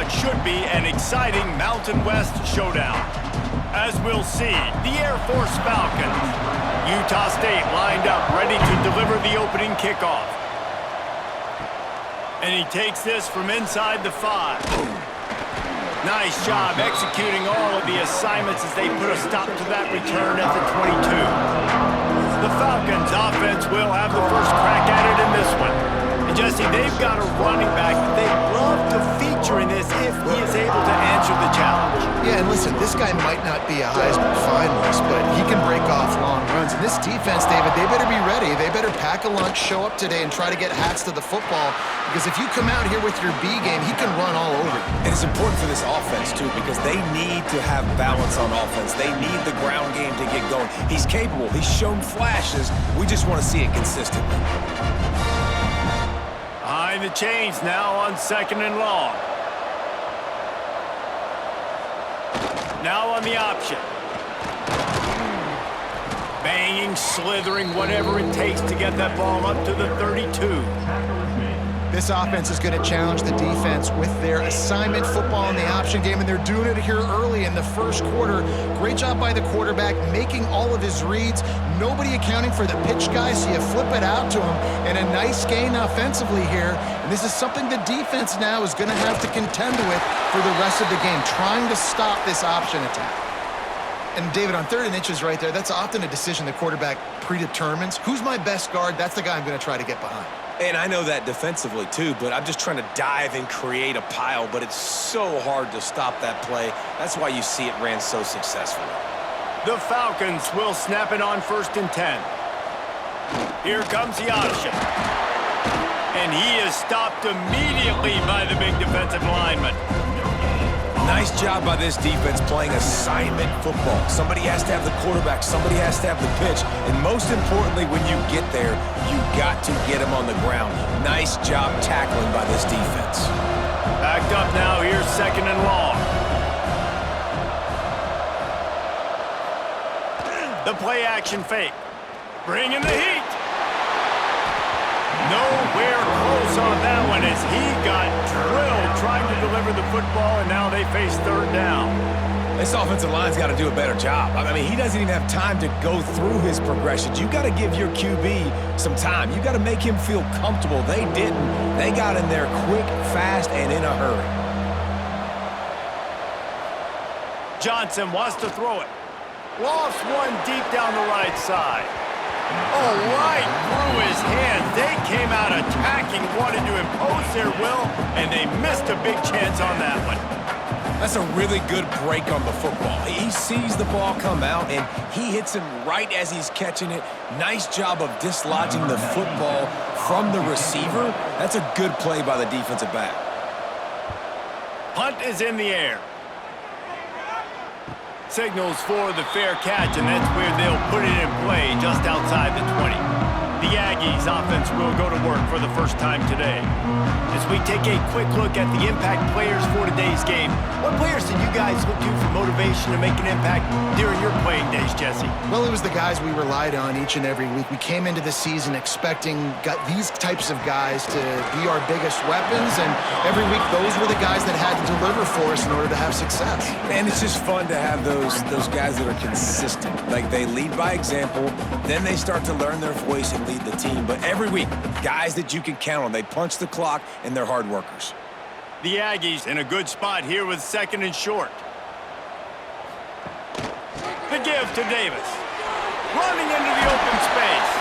what should be an exciting Mountain West showdown. As we'll see, the Air Force Falcons. Utah State lined up, ready to deliver the opening kickoff. And he takes this from inside the 5. Nice job executing all of the assignments as they put a stop to that return at the 22. The Falcons offense will have the first crack at it in this one. And Jesse, they've got a running back that they love to feature in this if he is able to answer the challenge. Yeah, and listen, this guy might not be a Heisman finalist, but he can break off long runs. And this defense, David, they better be ready. They better pack a lunch, show up today, and try to get hats to the football. Because if you come out here with your B game, he can run all over you. And it's important for this offense, too, because they need to have balance on offense. They need the ground game to get going. He's capable. He's shown flashes. We just want to see it consistently. Behind the chains now on 2nd and long. Now on the option. Banging, slithering, whatever it takes to get that ball up to the 32. This offense is going to challenge the defense with their assignment football in the option game, and they're doing it here early in the first quarter. Great job by the quarterback, making all of his reads. Nobody accounting for the pitch guy, so you flip it out to him, and a nice gain offensively here. And this is something the defense now is going to have to contend with for the rest of the game, trying to stop this option attack. And David, on 3rd and inches right there, that's often a decision the quarterback predetermines. Who's my best guard? That's the guy I'm going to try to get behind. And I know that defensively, too, but I'm just trying to dive and create a pile, but it's so hard to stop that play. That's why you see it ran so successfully. The Falcons will snap it on 1st and 10. Here comes the option. And he is stopped immediately by the big defensive lineman. Nice job by this defense playing assignment football. Somebody has to have the quarterback. Somebody has to have the pitch. And most importantly, when you get there, you got to get him on the ground. Nice job tackling by this defense. Backed up now. Here's 2nd and long. The play action fake. Bringing the heat. Nowhere close on that one as he got drilled trying to deliver the football, and now they face 3rd down. This offensive line's got to do a better job. I mean, he doesn't even have time to go through his progressions. You got to give your QB some time. You got to make him feel comfortable. They didn't. They got in there quick, fast, and in a hurry. Johnson wants to throw it. Lost one deep down the right side. Oh, right through his hands. They came out attacking, wanted to impose their will, and they missed a big chance on that one. That's a really good break on the football. He sees the ball come out, and he hits him right as he's catching it. Nice job of dislodging the football from the receiver. That's a good play by the defensive back. Punt is in the air. Signals for the fair catch, and that's where they'll put it in play just outside the 20. The Aggies offense will go to work for the first time today. As we take a quick look at the impact players for today's game, what players did you guys look to for motivation to make an impact during your playing days, Jesse? Well, it was the guys we relied on each and every week. We came into the season expecting these types of guys to be our biggest weapons, and every week those were the guys that had to deliver for us in order to have success. And it's just fun to have those guys that are consistent. Like, they lead by example, then they start to learn their voice and lead the team. But every week, guys that you can count on. They punch the clock, and they're hard workers. The Aggies in a good spot here with 2nd and short. The give to Davis. Running into the open space.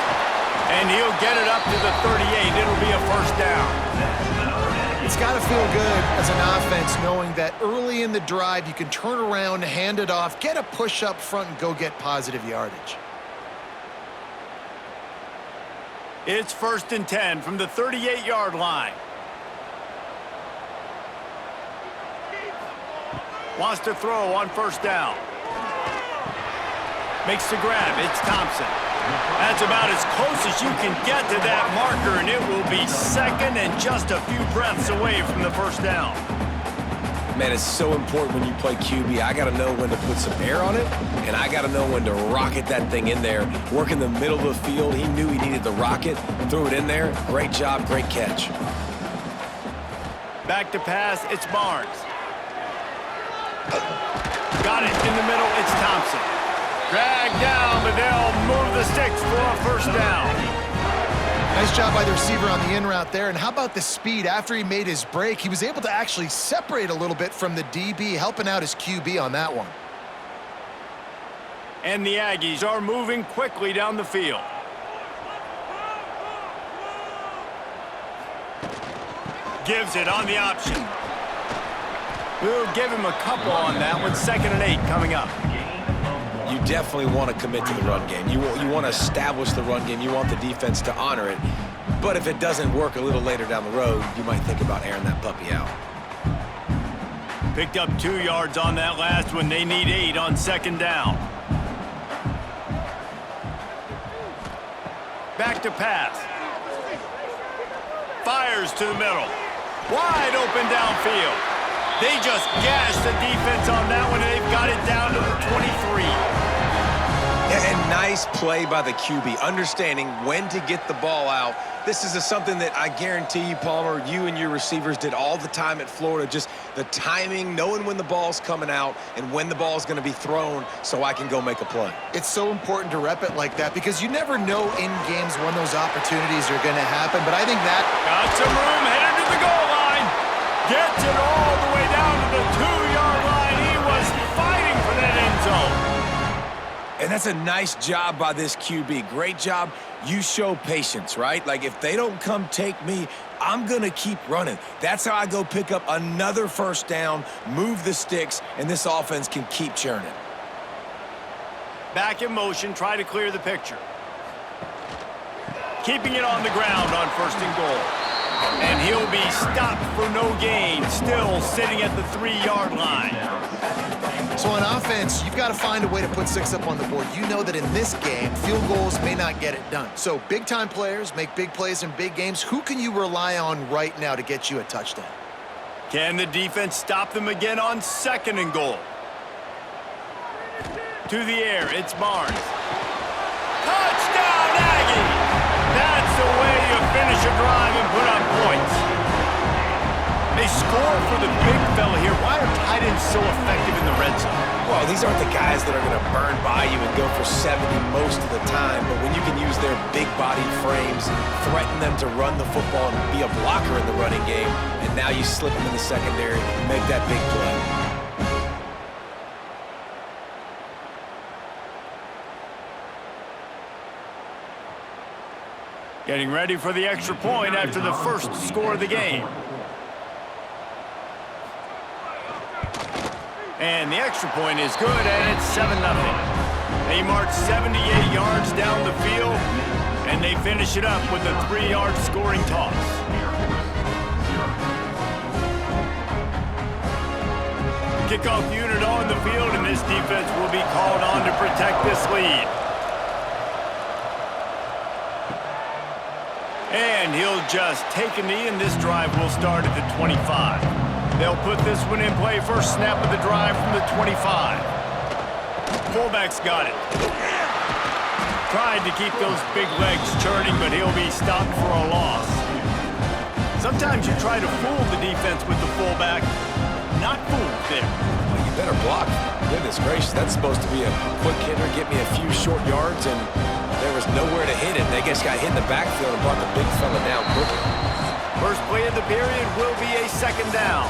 And he'll get it up to the 38. It'll be a 1st down. It's got to feel good as an offense knowing that early in the drive you can turn around, hand it off, get a push up front, and go get positive yardage. It's 1st and 10 from the 38-yard line. Wants to throw on 1st down. Makes the grab. It's Thompson. That's about as close as you can get to that marker, and it will be 2nd and just a few breaths away from the 1st down. Man, it's so important when you play QB. I got to know when to put some air on it, and I got to know when to rocket that thing in there. Work in the middle of the field. He knew he needed the rocket, threw it in there. Great job, great catch. Back to pass, it's Barnes. Got it in the middle. It's Thompson. Dragged down, but they'll move the sticks for a first down. Nice job by the receiver on the in route there. And how about the speed? After he made his break, he was able to actually separate a little bit from the DB, helping out his QB on that one. And the Aggies are moving quickly down the field. Gives it on the option. We'll give him a couple on that one. 2nd and 8 coming up. You definitely want to commit to the run game. You want to establish the run game. You want the defense to honor it. But if it doesn't work a little later down the road, you might think about airing that puppy out. Picked up 2 yards on that last one. They need 8 on 2nd down. Back to pass. Fires to the middle. Wide open downfield. They just gashed the defense on that one, and they've got it down to the 23. And nice play by the QB, understanding when to get the ball out. This is something that I guarantee you, Palmer, you and your receivers did all the time at Florida. Just the timing, knowing when the ball's coming out and when the ball's going to be thrown so I can go make a play. It's so important to rep it like that because you never know in games when those opportunities are going to happen. But I think that... Got some room, headed to the goal line. Gets it all the way down to the 2-yard line. He was fighting for that end zone. And that's a nice job by this QB. Great job. You show patience, right? Like, if they don't come take me, I'm going to keep running. That's how I go pick up another first down, move the sticks, and this offense can keep churning. Back in motion, try to clear the picture. Keeping it on the ground on 1st and goal. And he'll be stopped for no gain, still sitting at the 3-yard line. So on offense, you've got to find a way to put 6 up on the board. You know that in this game, field goals may not get it done. So big-time players make big plays in big games. Who can you rely on right now to get you a touchdown? Can the defense stop them again on 2nd and goal? To the air, it's Barnes. Touchdown, Aggies! That's the way you finish a drive and put up points. They score for the big fella here. Why are tight ends so effective in the red zone? Well, these aren't the guys that are going to burn by you and go for 70 most of the time, but when you can use their big-bodied frames, threaten them to run the football and be a blocker in the running game, and now you slip them in the secondary, make that big play. Getting ready for the extra point after the first score of the game. And the extra point is good, and it's 7-0. They march 78 yards down the field, and they finish it up with a 3-yard scoring toss. Kickoff unit on the field, and this defense will be called on to protect this lead. And he'll just take a knee, and this drive will start at the 25. They'll put this one in play. First snap of the drive from the 25. Fullback's got it. Tried to keep those big legs churning, but he'll be stopped for a loss. Sometimes you try to fool the defense with the fullback. Not fooled there. Well, you better block. Goodness gracious, that's supposed to be a quick hitter, get me a few short yards, and there was nowhere to hit it. They just got hit in the backfield and brought the big fella down quickly. First play of the period will be a 2nd down.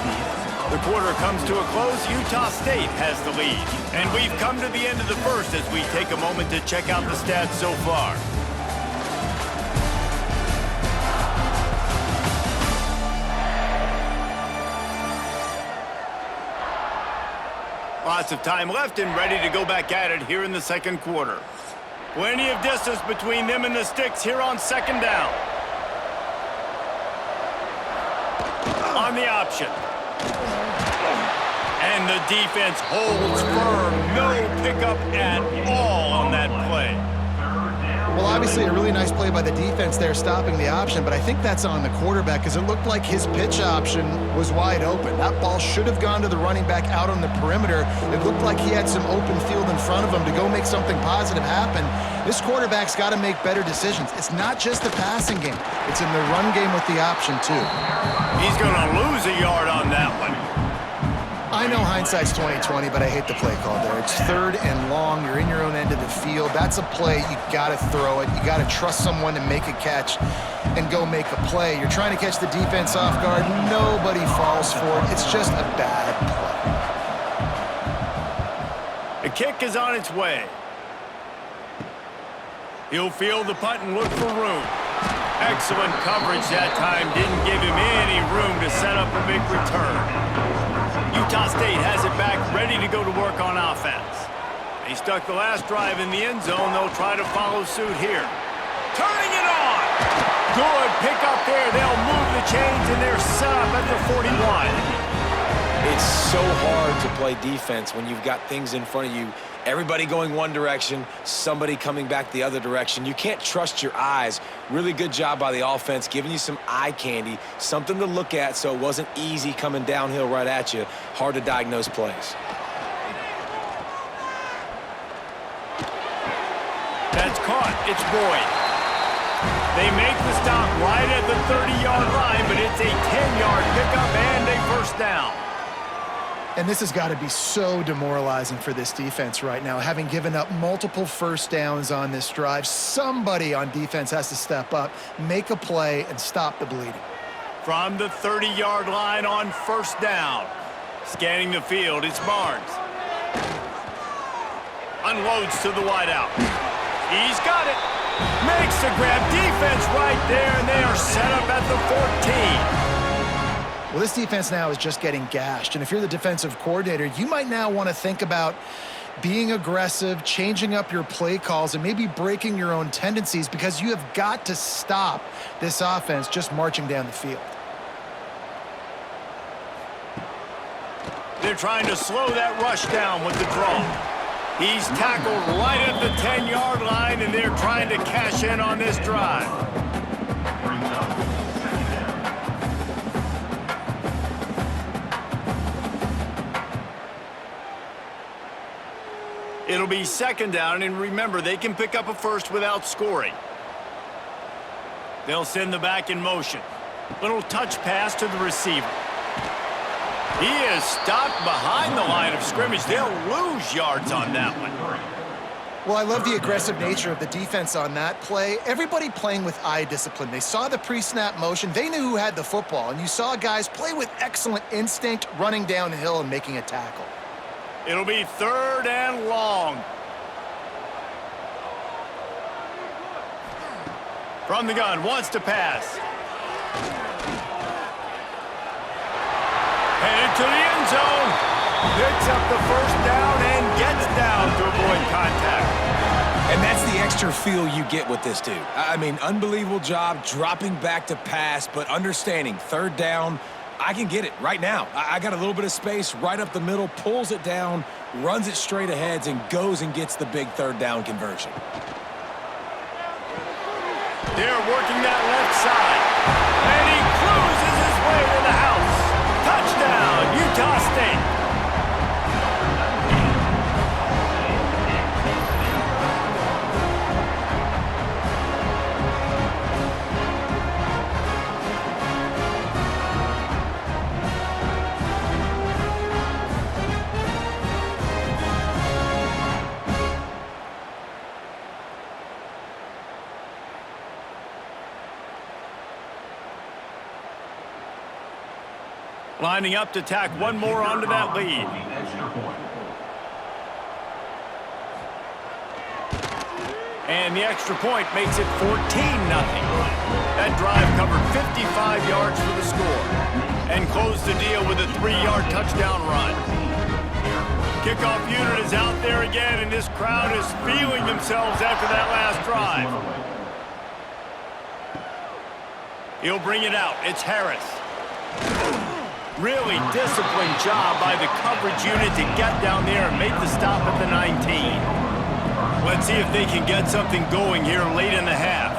The quarter comes to a close. Utah State has the lead. And we've come to the end of the first as we take a moment to check out the stats so far. Lots of time left and ready to go back at it here in the 2nd quarter. Plenty of distance between them and the sticks here on 2nd down. On the option. And the defense holds firm. No pickup at all on that play. Well, obviously a really nice play by the defense there stopping the option, but I think that's on the quarterback because it looked like his pitch option was wide open. That ball should have gone to the running back out on the perimeter. It looked like he had some open field in front of him to go make something positive happen. This quarterback's got to make better decisions. It's not just the passing game. It's in the run game with the option, too. He's going to lose a yard on that one. I I know hindsight's 20/20, but I hate the play call there. It's 3rd and long. You're in your own end of the field. That's a play. You got to throw it. You got to trust someone to make a catch and go make a play. You're trying to catch the defense off guard. Nobody falls for it. It's just a bad play. The kick is on its way. He'll field the punt and look for room. Excellent coverage that time. Didn't give him any room to set up a big return. Utah State has it back, ready to go to work on offense. They stuck the last drive in the end zone. They'll try to follow suit here. Turning it on! Good pick up there. They'll move the chains, and they're set up at the 41. It's so hard to play defense when you've got things in front of you. Everybody going one direction, somebody coming back the other direction. You can't trust your eyes. Really good job by the offense, giving you some eye candy, something to look at so it wasn't easy coming downhill right at you. Hard to diagnose plays. That's caught. It's Boyd. They make the stop right at the 30-yard line, but it's a 10-yard pickup and a first down. And this has got to be so demoralizing for this defense right now, having given up multiple first downs on this drive. Somebody on defense has to step up, make a play, and stop the bleeding. From the 30-yard line on first down. Scanning the field, it's Barnes. Unloads to the wideout. He's got it. Makes the grab. Defense right there, and they are set up at the 14. Well, this defense now is just getting gashed, and if you're the defensive coordinator, you might now want to think about being aggressive, changing up your play calls, and maybe breaking your own tendencies, because you have got to stop this offense just marching down the field. They're trying to slow that rush down with the draw. He's tackled right at the 10-yard line, and they're trying to cash in on this drive. It'll be second down, and remember, they can pick up a first without scoring. They'll send the back in motion. Little touch pass to the receiver. He is stopped behind the line of scrimmage. They'll lose yards on that one. Well, I love the aggressive nature of the defense on that play. Everybody playing with eye discipline. They saw the pre-snap motion. They knew who had the football, and you saw guys play with excellent instinct, running downhill and making a tackle. It'll be third and long. From the gun, wants to pass. Headed to the end zone. Picks up the first down and gets down to avoid contact. And that's the extra feel you get with this dude. I mean, unbelievable job dropping back to pass, but understanding third down, I can get it right now. I got a little bit of space right up the middle, pulls it down, runs it straight ahead, and goes and gets the big third down conversion. They're working that left side. And he cruises his way to the house. Touchdown, Utah State. Lining up to tack one more onto that lead. And the extra point makes it 14-0. That drive covered 55 yards for the score and closed the deal with a 3-yard touchdown run. Kickoff unit is out there again, and this crowd is feeling themselves after that last drive. He'll bring it out. It's Harris. Really disciplined job by the coverage unit to get down there and make the stop at the 19. Let's see if they can get something going here late in the half.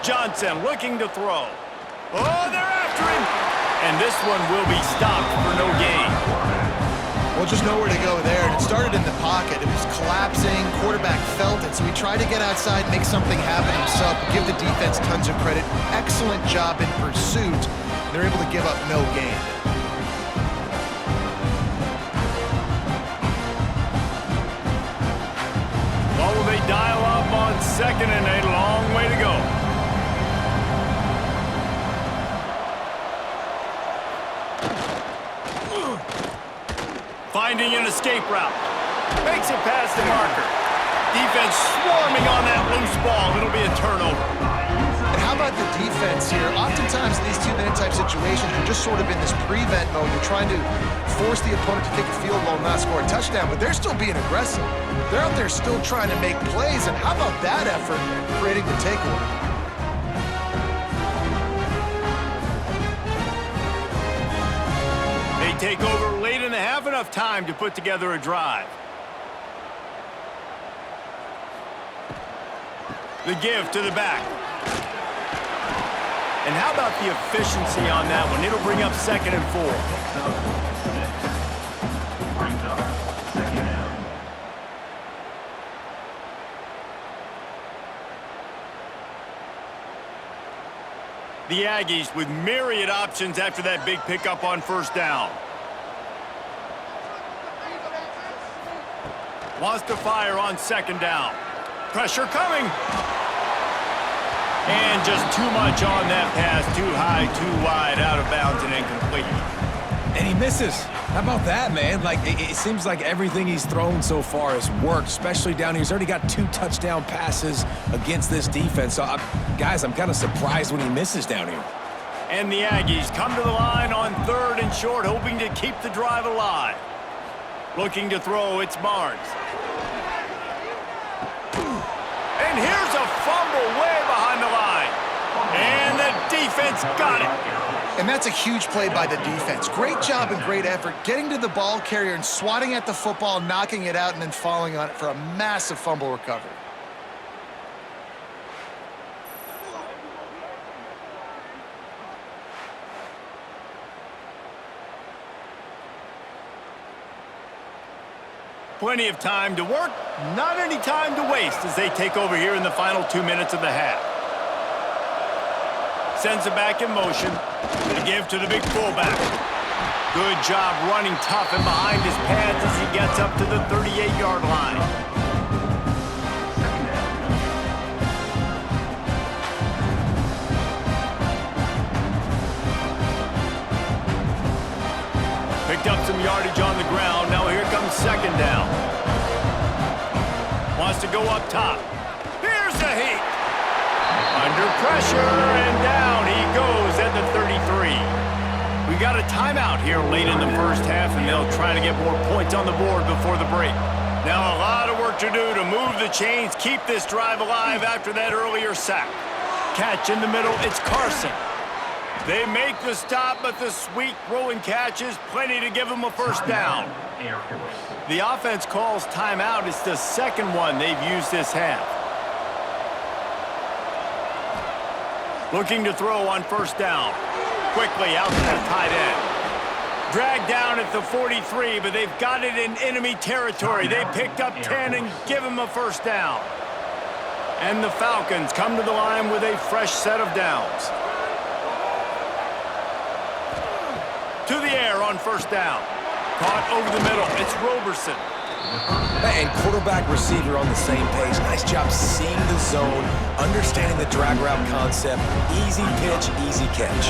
Johnson looking to throw. Oh, they're after him! And this one will be stopped for no gain. Well, just nowhere to go there. It started in the pocket. It was collapsing. Quarterback felt it, so he tried to get outside, make something happen himself. But give the defense tons of credit. Excellent job in pursuit. They're able to give up no gain. second and a long way to go. Finding an escape route. Makes it past the marker. Defense swarming on that loose ball. It'll be a turnover. And how about the defense here? Oftentimes in these two-minute type situations, you're just sort of in this prevent mode. You're trying to force the opponent to take a field goal and not score a touchdown, but they're still being aggressive. They're out there still trying to make plays, and how about that effort creating the takeaway? They take over late in the half, enough time to put together a drive. The give to the back. And how about the efficiency on that one? It'll bring up 2nd and 4. The Aggies with myriad options after that big pickup on 1st down. Wants to fire on 2nd down. Pressure coming. And just too much on that pass. Too high, too wide, out of bounds, and incomplete. And he misses. How about that, man? Like, it seems like everything he's thrown so far has worked, especially down here. He's already got 2 touchdown passes against this defense. So, guys, I'm kind of surprised when he misses down here. And the Aggies come to the line on 3rd and short, hoping to keep the drive alive. Looking to throw, it's Barnes. And here's a fumble way behind the line. And the defense got it. And that's a huge play by the defense. Great job and great effort getting to the ball carrier and swatting at the football, knocking it out, and then falling on it for a massive fumble recovery. Plenty of time to work, not any time to waste as they take over here in the final 2 minutes of the half. Sends it back in motion. The give to the big fullback. Good job running tough and behind his pads as he gets up to the 38-yard line. Picked up some yardage on the ground. Now here comes 2nd down. Wants to go up top. Here's the heat. Under pressure, and down he goes at the 33. We got a timeout here late in the 1st half, and they'll try to get more points on the board before the break. Now a lot of work to do to move the chains, keep this drive alive after that earlier sack. Catch in the middle, it's Carson. They make the stop, but the sweet rolling catch is plenty to give them a 1st down. The offense calls timeout. It's the 2nd one they've used this half. Looking to throw on 1st down. Quickly out to the tight end. Dragged down at the 43, but they've got it in enemy territory. They picked up 10 and give him a 1st down. And the Falcons come to the line with a fresh set of downs. To the air on 1st down. Caught over the middle. It's Roberson. And quarterback receiver on the same page. Nice job seeing the zone, understanding the drag route concept. Easy pitch, easy catch.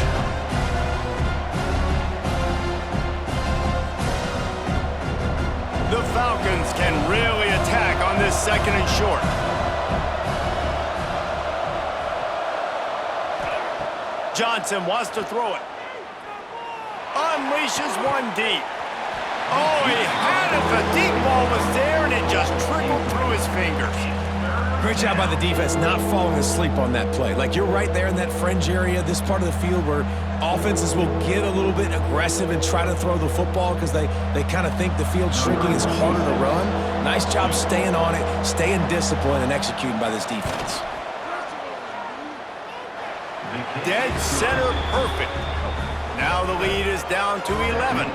The Falcons can really attack on this 2nd and short. Johnson wants to throw it. Unleashes one deep. Oh, he had it. The deep ball was there, and it just trickled through his fingers. Great job by the defense not falling asleep on that play. Like, you're right there in that fringe area, this part of the field where offenses will get a little bit aggressive and try to throw the football because they kind of think the field's shrinking. It's harder to run. Nice job staying on it, staying disciplined, and executing by this defense. Dead center perfect. Now the lead is down to 11.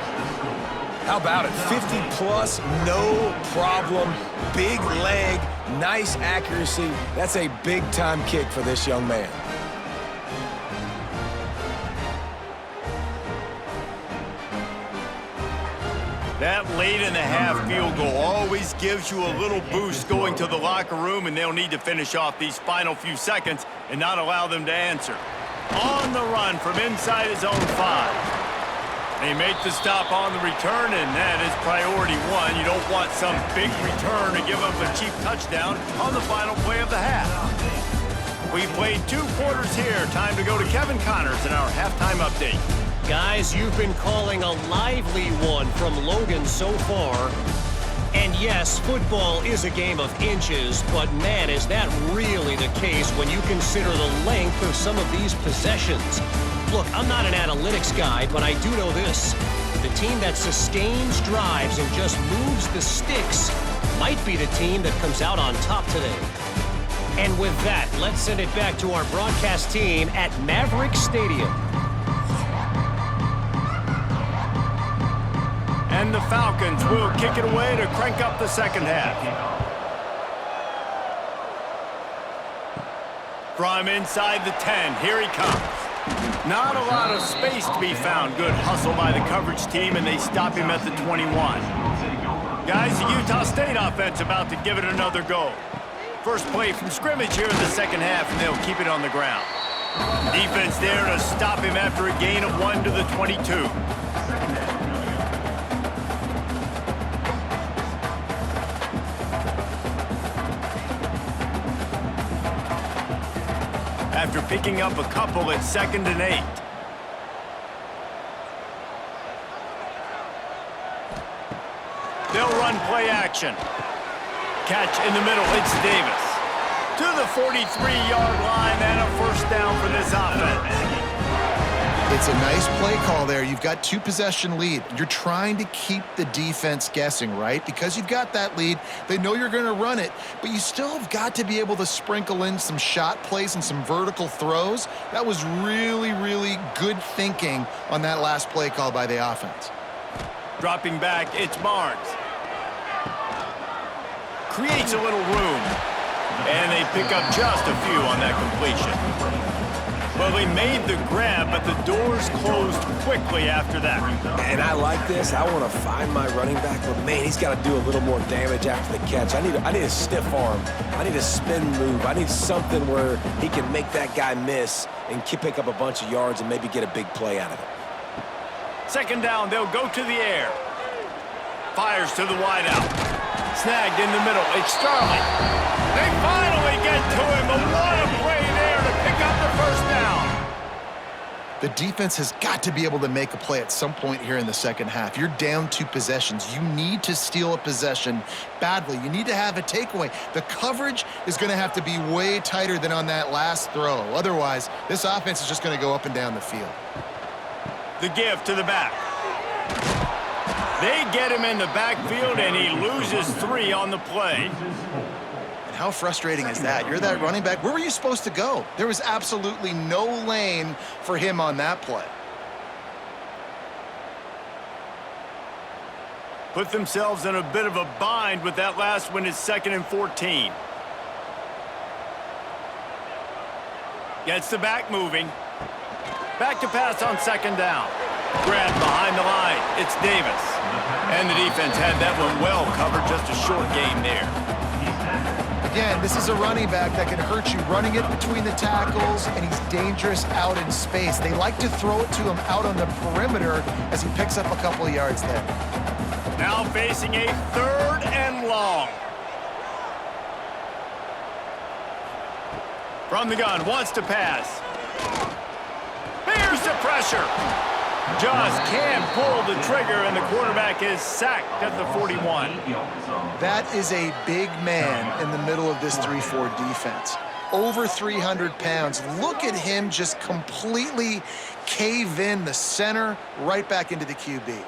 How about it? 50-plus, no problem. Big leg, nice accuracy. That's a big-time kick for this young man. That late-in-the-half field goal always gives you a little boost going to the locker room, and they'll need to finish off these final few seconds and not allow them to answer. On the run from inside his own 5. They make the stop on the return, and that is priority one. You don't want some big return to give up a cheap touchdown on the final play of the half. We've played 2 quarters here. Time to go to Kevin Connors in our halftime update. Guys, you've been calling a lively one from Logan so far. And yes, football is a game of inches, but man, is that really the case when you consider the length of some of these possessions. Look, I'm not an analytics guy, but I do know this. The team that sustains drives and just moves the sticks might be the team that comes out on top today. And with that, let's send it back to our broadcast team at Maverick Stadium. And the Falcons will kick it away to crank up the second half. From inside the 10, here he comes. Not a lot of space to be found. Good hustle by the coverage team, and they stop him at the 21. Guys, the Utah State offense about to give it another go. First play from scrimmage here in the second half, and they'll keep it on the ground. Defense there to stop him after a gain of 1 to the 22. After picking up a couple at 2nd and 8. They'll run play action. Catch in the middle, it's Davis. To the 43-yard line and a first down for this offense. It's a nice play call there. You've got 2-possession lead. You're trying to keep the defense guessing, right? Because you've got that lead, they know you're going to run it, but you still have got to be able to sprinkle in some shot plays and some vertical throws. That was really, really good thinking on that last play call by the offense. Dropping back, it's Barnes. Creates a little room. And they pick up just a few on that completion. Well, they made the grab, but the doors closed quickly after that. And I like this. I want to find my running back, but man, he's got to do a little more damage after the catch. I need a stiff arm. I need a spin move. I need something where he can make that guy miss and pick up a bunch of yards and maybe get a big play out of it. Second down, they'll go to the air. Fires to the wideout. Snagged in the middle. It's Starling. They finally get to him, but what a play there to pick up the first down. The defense has got to be able to make a play at some point here in the second half. You're down 2 possessions. You need to steal a possession badly. You need to have a takeaway. The coverage is going to have to be way tighter than on that last throw. Otherwise, this offense is just going to go up and down the field. The give to the back. They get him in the backfield, and he loses 3 on the play. How frustrating is that? You're that running back. Where were you supposed to go? There was absolutely no lane for him on that play. Put themselves in a bit of a bind with that last one. It's 2nd and 14. Gets the back moving. Back to pass on 2nd down. Grab behind the line. It's Davis. And the defense had that one well covered. Just a short gain there. Again, this is a running back that can hurt you, running it between the tackles, and he's dangerous out in space. They like to throw it to him out on the perimeter as he picks up a couple of yards there. Now facing a 3rd and long. From the gun, wants to pass. Here's the pressure. Just can't pull the trigger, and the quarterback is sacked at the 41. That is a big man in the middle of this 3-4 defense. Over 300 pounds. Look at him just completely cave in the center, right back into the QB.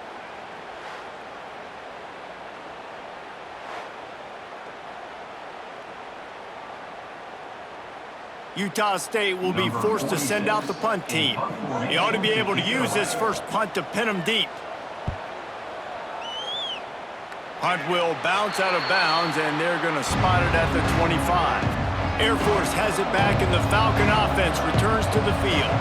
Utah State will be forced to send out the punt team. He ought to be able to use this first punt to pin him deep. Punt will bounce out of bounds, and they're going to spot it at the 25. Air Force has it back, and the Falcon offense returns to the field.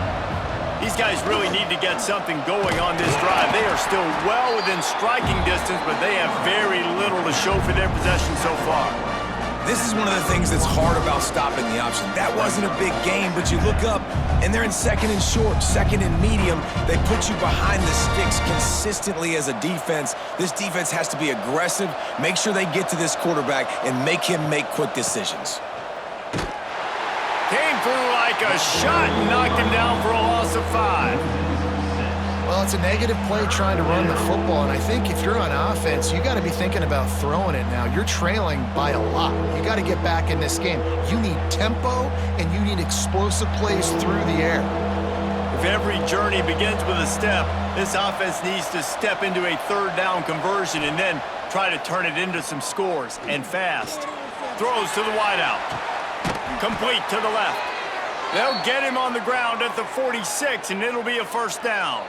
These guys really need to get something going on this drive. They are still well within striking distance, but they have very little to show for their possession so far. This is one of the things that's hard about stopping the option. That wasn't a big gain, but you look up, and they're in second and short, second and medium. They put you behind the sticks consistently as a defense. This defense has to be aggressive, make sure they get to this quarterback, and make him make quick decisions. Came through like a shot and knocked him down for a loss of 5. Well, it's a negative play trying to run the football, and I think if you're on offense, you got to be thinking about throwing it now. You're trailing by a lot. You got to get back in this game. You need tempo, and you need explosive plays through the air. If every journey begins with a step, this offense needs to step into a third down conversion and then try to turn it into some scores, and fast. Throws to the wideout. Complete to the left. They'll get him on the ground at the 46, and it'll be a first down.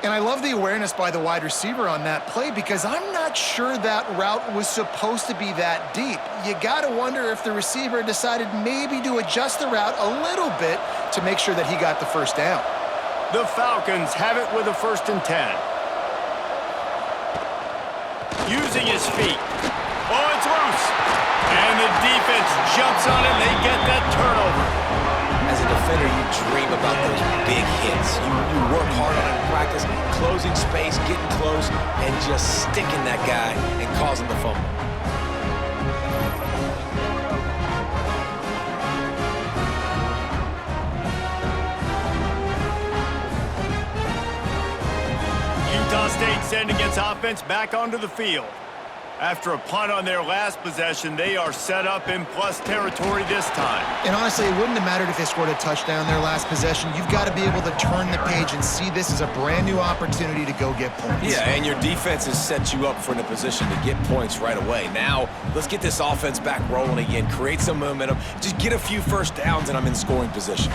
And I love the awareness by the wide receiver on that play because I'm not sure that route was supposed to be that deep. You got to wonder if the receiver decided maybe to adjust the route a little bit to make sure that he got the first down. The Falcons have it with a 1st and 10. Using his feet. Oh, it's loose. And the defense jumps on it, and they get that turnover. As a defender, you dream about those big hits. You work hard on it in practice, closing space, getting close, and just sticking that guy and causing the fumble. Utah State sending its offense back onto the field. After a punt on their last possession, they are set up in plus territory this time. And honestly, it wouldn't have mattered if they scored a touchdown their last possession. You've got to be able to turn the page and see this as a brand new opportunity to go get points. Yeah, and your defense has set you up for in a position to get points right away. Now, let's get this offense back rolling again, create some momentum, just get a few first downs, and I'm in scoring position.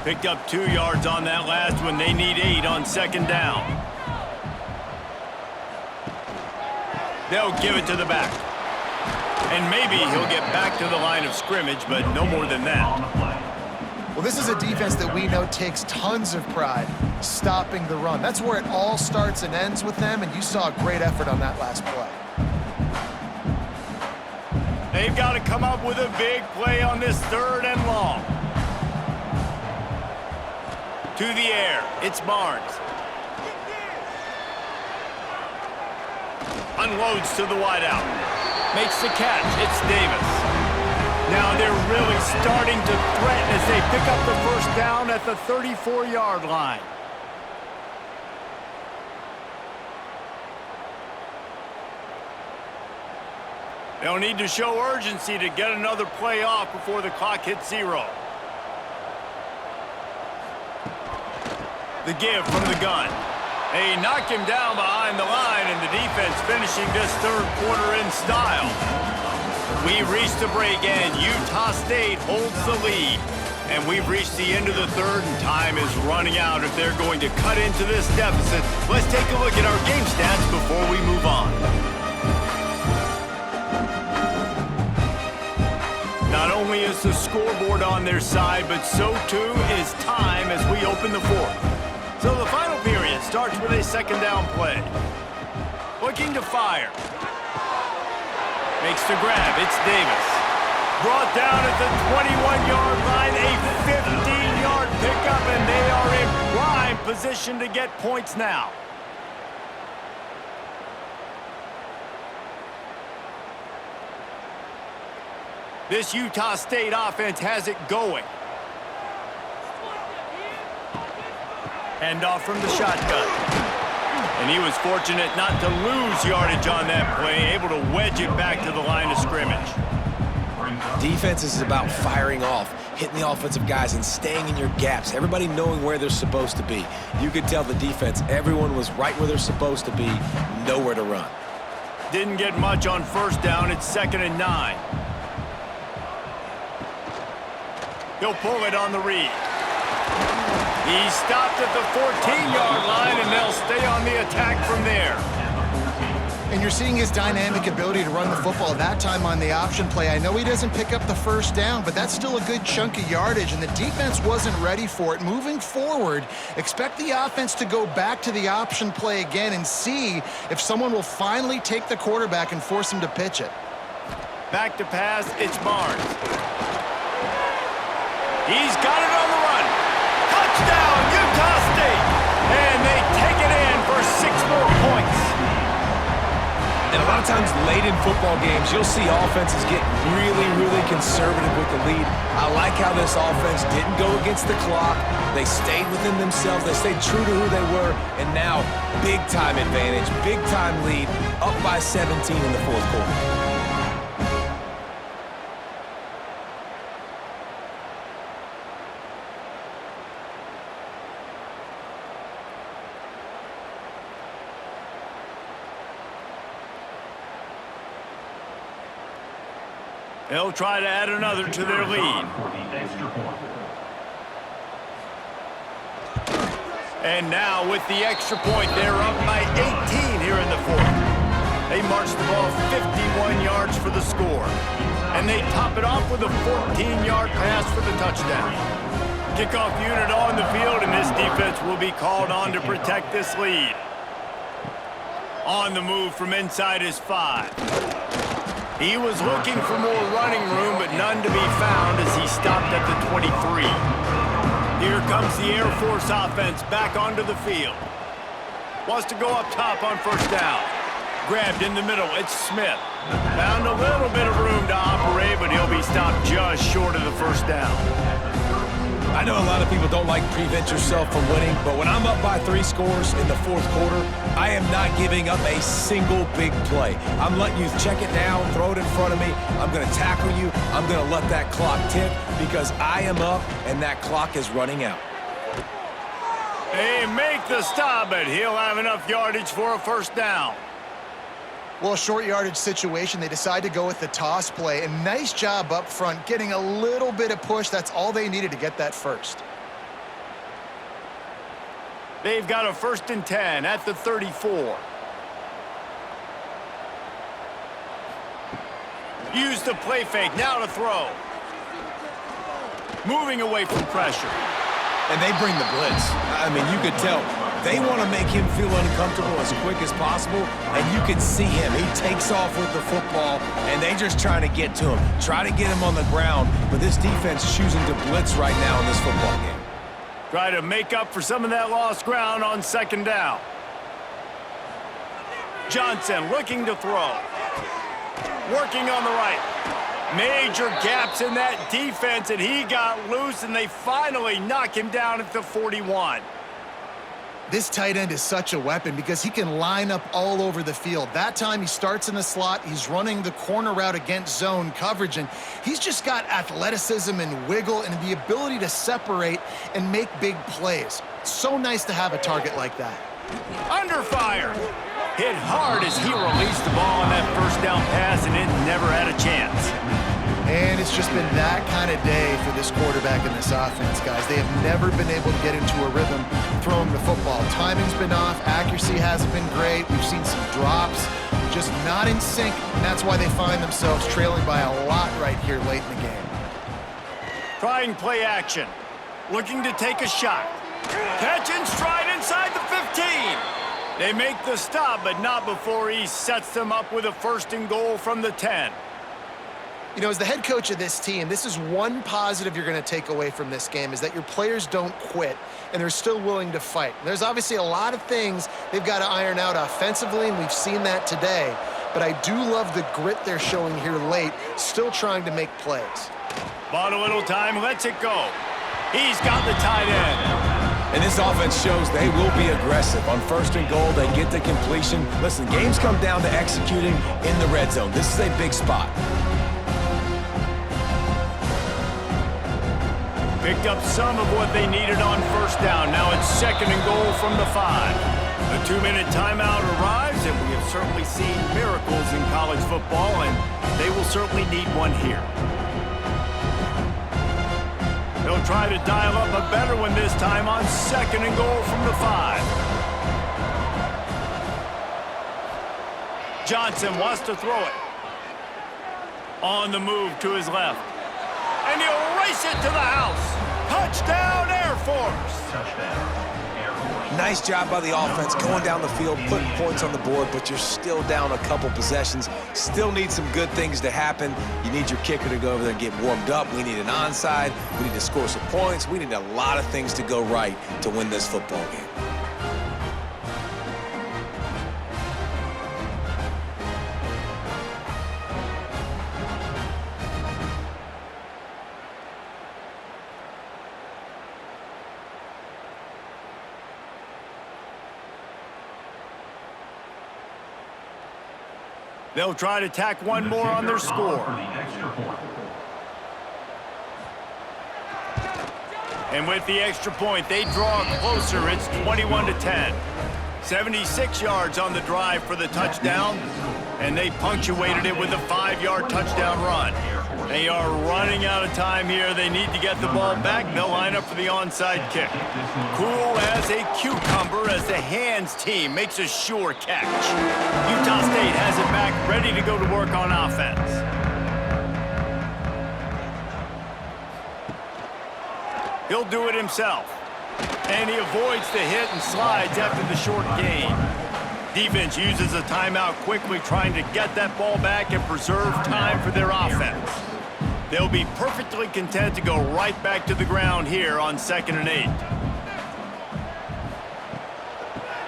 Picked up 2 yards on that last one. They need 8 on 2nd down. They'll give it to the back. And maybe he'll get back to the line of scrimmage, but no more than that. Well, this is a defense that we know takes tons of pride stopping the run. That's where it all starts and ends with them, and you saw a great effort on that last play. They've got to come up with a big play on this 3rd and long. To the air, it's Barnes. Unloads to the wideout. Makes the catch. It's Davis. Now they're really starting to threaten as they pick up the first down at the 34-yard line. They'll need to show urgency to get another play off before the clock hits 0. The give from the gun. They knock him down behind the line, and the defense finishing this 3rd quarter in style. We've reached the break, and Utah State holds the lead. And we've reached the end of the 3rd, and time is running out if they're going to cut into this deficit. Let's take a look at our game stats before we move on. Not only is the scoreboard on their side, but so too is time as we open the 4th. So the final period starts with a 2nd down play. Looking to fire. Makes the grab. It's Davis. Brought down at the 21-yard line. A 15-yard pickup, and they are in prime position to get points now. This Utah State offense has it going. Handoff from the shotgun. And he was fortunate not to lose yardage on that play, able to wedge it back to the line of scrimmage. Defense is about firing off, hitting the offensive guys, and staying in your gaps. Everybody knowing where they're supposed to be. You could tell the defense, everyone was right where they're supposed to be, nowhere to run. Didn't get much on 1st down. It's 2nd and 9. He'll pull it on the read. He stopped at the 14-yard line, and they'll stay on the attack from there. And you're seeing his dynamic ability to run the football, that time on the option play. I know he doesn't pick up the first down, but that's still a good chunk of yardage, and the defense wasn't ready for it. Moving forward, expect the offense to go back to the option play again and see if someone will finally take the quarterback and force him to pitch it. Back to pass, it's Barnes. He's got it on the run. Touchdown, Utah State! And they take it in for 6 more points. And a lot of times late in football games, you'll see offenses get really, really conservative with the lead. I like how this offense didn't go against the clock. They stayed within themselves. They stayed true to who they were. And now, big-time advantage, big-time lead, up by 17 in the fourth quarter. They'll try to add another to their lead. And now with the extra point, they're up by 18 here in the fourth. They march the ball 51 yards for the score. And they top it off with a 14-yard pass for the touchdown. Kickoff unit on the field, and this defense will be called on to protect this lead. On the move from inside his 5. He was looking for more running room, but none to be found as he stopped at the 23. Here comes the Air Force offense back onto the field. Wants to go up top on first down. Grabbed in the middle, it's Smith. Found a little bit of room to operate, but he'll be stopped just short of the first down. I know a lot of people don't like prevent yourself from winning, but when I'm up by 3 scores in the fourth quarter, I am not giving up a single big play. I'm letting you check it down, throw it in front of me. I'm going to tackle you. I'm going to let that clock tick because I am up and that clock is running out. They make the stop, but he'll have enough yardage for a first down. Well, a short yardage situation, they decide to go with the toss play, and nice job up front, getting a little bit of push. That's all they needed to get that first. They've got a 1st and 10 at the 34. Use the play fake, now to throw. Moving away from pressure. And they bring the blitz. I mean, you could tell. They want to make him feel uncomfortable as quick as possible, and you can see him. He takes off with the football, and they just trying to get to him, try to get him on the ground, but this defense is choosing to blitz right now in this football game. Try to make up for some of that lost ground on 2nd down. Johnson looking to throw. Working on the right. Major gaps in that defense, and he got loose, and they finally knock him down at the 41. This tight end is such a weapon because he can line up all over the field. That time he starts in the slot, he's running the corner route against zone coverage, and he's just got athleticism and wiggle and the ability to separate and make big plays. So nice to have a target like that. Under fire. Hit hard as he released the ball on that first down pass, and it never had a chance. And it's just been that kind of day for this quarterback and this offense, guys. They have never been able to get into a rhythm throwing the football. Timing's been off. Accuracy hasn't been great. We've seen some drops, just not in sync, and that's why they find themselves trailing by a lot right here late in the game. Trying play action. Looking to take a shot. Catch in stride inside the 15. They make the stop, but not before he sets them up with a 1st and goal from the 10. You know, as the head coach of this team, this is one positive you're going to take away from this game, is that your players don't quit, and they're still willing to fight. There's obviously a lot of things they've got to iron out offensively, and we've seen that today. But I do love the grit they're showing here late, still trying to make plays. Bought a little time, lets it go. He's got the tight end. And this offense shows they will be aggressive. On 1st and goal, they get the completion. Listen, games come down to executing in the red zone. This is a big spot. Picked up some of what they needed on 1st down. Now it's 2nd and goal from the 5. A 2-minute timeout arrives, and we have certainly seen miracles in college football, and they will certainly need one here. They'll try to dial up a better one this time on 2nd and goal from the 5. Johnson wants to throw it. On the move to his left. And he'll race it to the house. Touchdown, Air Force. Nice job by the offense going down the field, putting points on the board, but you're still down a couple possessions. Still need some good things to happen. You need your kicker to go over there and get warmed up. We need an onside. We need to score some points. We need a lot of things to go right to win this football game. They'll try to tack one more on their score. And with the extra point, they draw closer. It's 21-10. 76 yards on the drive for the touchdown, and they punctuated it with a 5-yard touchdown run. They are running out of time here. They need to get the ball back. They'll line up for the onside kick. Cool as a cucumber as the hands team makes a sure catch. Utah State has it back, ready to go to work on offense. He'll do it himself. And he avoids the hit and slides after the short gain. Defense uses a timeout quickly, trying to get that ball back and preserve time for their offense. They'll be perfectly content to go right back to the ground here on 2nd and 8.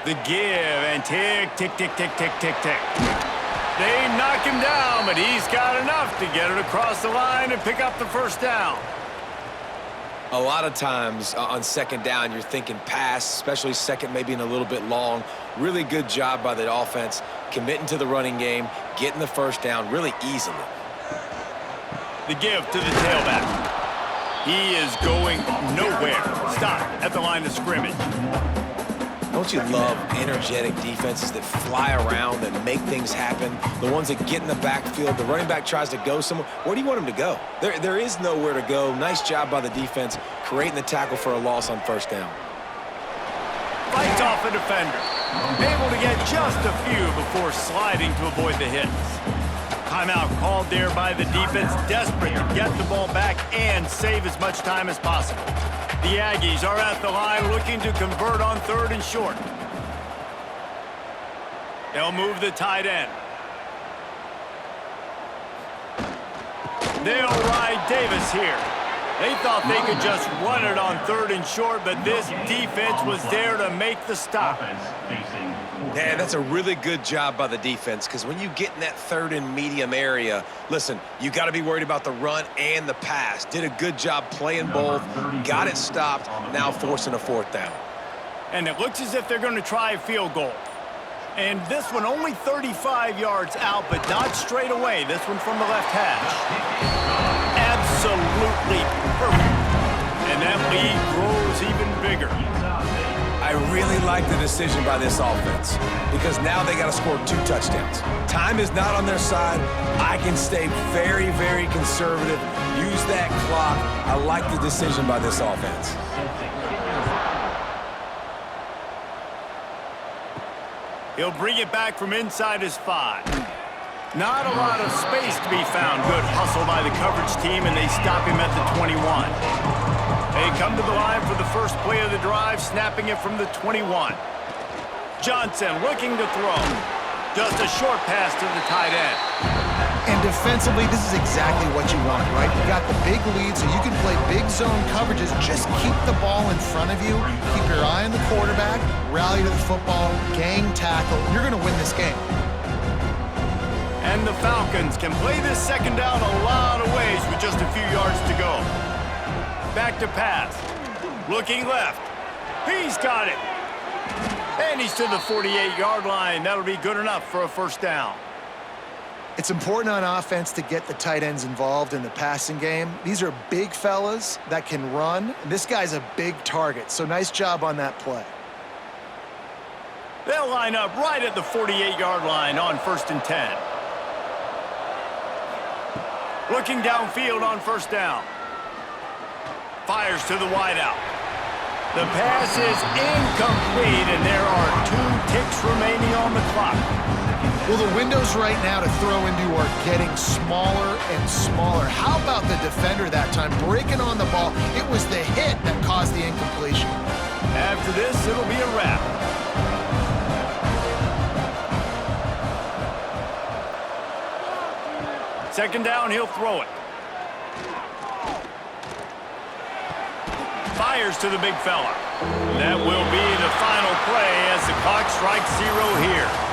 The give and tick, tick, tick, tick, tick, tick, tick. They knock him down, but he's got enough to get it across the line and pick up the first down. A lot of times on 2nd down, you're thinking pass, especially second maybe in a little bit long. Really good job by the offense, committing to the running game, getting the first down really easily. The give to the tailback. He is going nowhere. Stop at the line of scrimmage. Don't you love energetic defenses that fly around and make things happen? The ones that get in the backfield, the running back tries to go somewhere. Where do you want him to go? There is nowhere to go. Nice job by the defense, creating the tackle for a loss on first down. Fights off a defender. Able to get just a few before sliding to avoid the hits. Timeout called there by the defense, desperate to get the ball back and save as much time as possible. The Aggies are at the line looking to convert on 3rd and short. They'll move the tight end. They'll ride Davis here. They thought they could just run it on 3rd and short, but this defense was there to make the stop. Yeah, that's a really good job by the defense, because when you get in that 3rd and medium area, listen, you got to be worried about the run and the pass. Did a good job playing both, got it stopped, now forcing a 4th down. And it looks as if they're going to try a field goal. And this one only 35 yards out, but not straight away. This one from the left hash. Absolutely perfect. And that lead grows even bigger. I really like the decision by this offense, because now they got to score 2 touchdowns. Time is not on their side. I can stay very, very conservative, use that clock. I like the decision by this offense. He'll bring it back from inside his 5. Not a lot of space to be found. Good hustle by the coverage team, and they stop him at the 21. They come to the line for the first play of the drive, snapping it from the 21. Johnson looking to throw. Just a short pass to the tight end. And defensively, this is exactly what you want, right? You got the big lead, so you can play big zone coverages. Just keep the ball in front of you. Keep your eye on the quarterback. Rally to the football. Gang tackle. You're going to win this game. And the Falcons can play this 2nd down a lot of ways with just a few yards to go. Back to pass. Looking left. He's got it. And he's to the 48-yard line. That'll be good enough for a first down. It's important on offense to get the tight ends involved in the passing game. These are big fellas that can run. And this guy's a big target, so nice job on that play. They'll line up right at the 48-yard line on 1st and 10. Looking downfield on first down. Fires to the wideout. The pass is incomplete, and there are 2 ticks remaining on the clock. Well, the windows right now to throw into are getting smaller and smaller. How about the defender that time breaking on the ball? It was the hit that caused the incompletion. After this, it'll be a wrap. Second down, he'll throw it. Fires to the big fella. That will be the final play as the clock strikes 0 here.